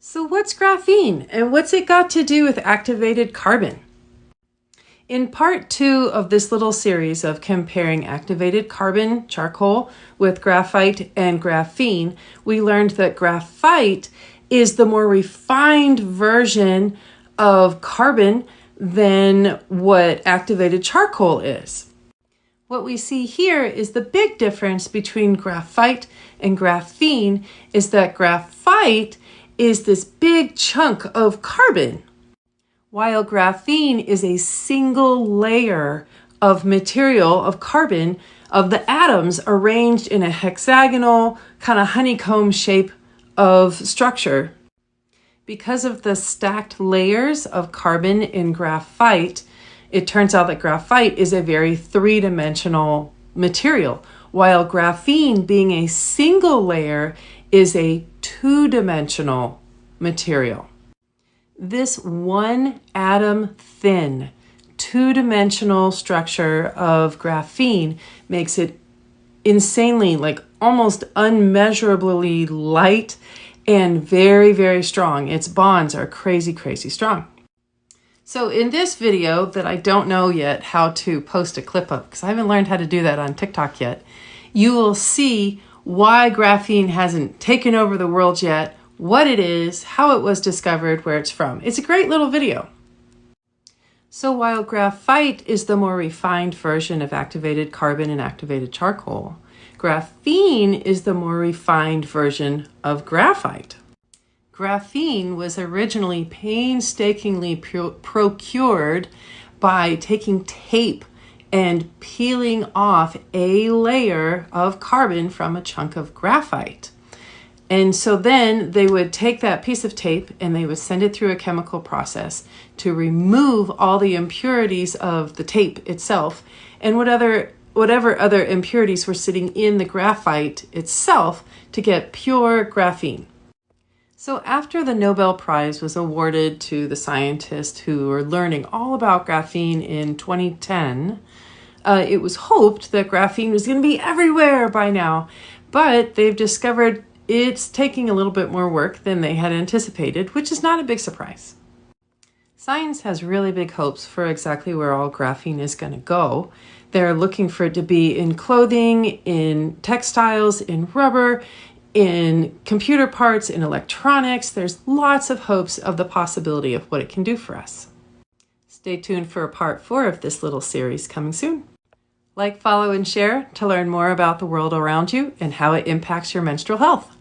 So what's graphene and what's it got to do with activated carbon? In part 2 of this little series of comparing activated carbon, charcoal, with graphite and graphene, we learned that graphite is the more refined version of carbon than what activated charcoal is. What we see here is the big difference between graphite and graphene is that graphite is this big chunk of carbon, while graphene is a single layer of material of carbon of the atoms arranged in a hexagonal kind of honeycomb shape of structure. Because of the stacked layers of carbon in graphite, it turns out that graphite is a very three-dimensional material, while graphene, being a single layer, is a two-dimensional material. This one atom thin, two-dimensional structure of graphene makes it insanely, almost unmeasurably light and very, very strong. Its bonds are crazy, crazy strong. So in this video that I don't know yet how to post a clip of, because I haven't learned how to do that on TikTok yet, you will see why graphene hasn't taken over the world yet, what it is, how it was discovered, where it's from. It's a great little video. So while graphite is the more refined version of activated carbon and activated charcoal, graphene is the more refined version of graphite. Graphene was originally painstakingly procured by taking tape and peeling off a layer of carbon from a chunk of graphite. And so then they would take that piece of tape and they would send it through a chemical process to remove all the impurities of the tape itself and whatever other impurities were sitting in the graphite itself to get pure graphene. So after the Nobel Prize was awarded to the scientists who were learning all about graphene in 2010, it was hoped that graphene was going to be everywhere by now, but they've discovered it's taking a little bit more work than they had anticipated, which is not a big surprise. Science has really big hopes for exactly where all graphene is going to go. They're looking for it to be in clothing, in textiles, in rubber, in computer parts, in electronics. There's lots of hopes of the possibility of what it can do for us. Stay tuned for part 4 of this little series coming soon. Like, follow, and share to learn more about the world around you and how it impacts your menstrual health.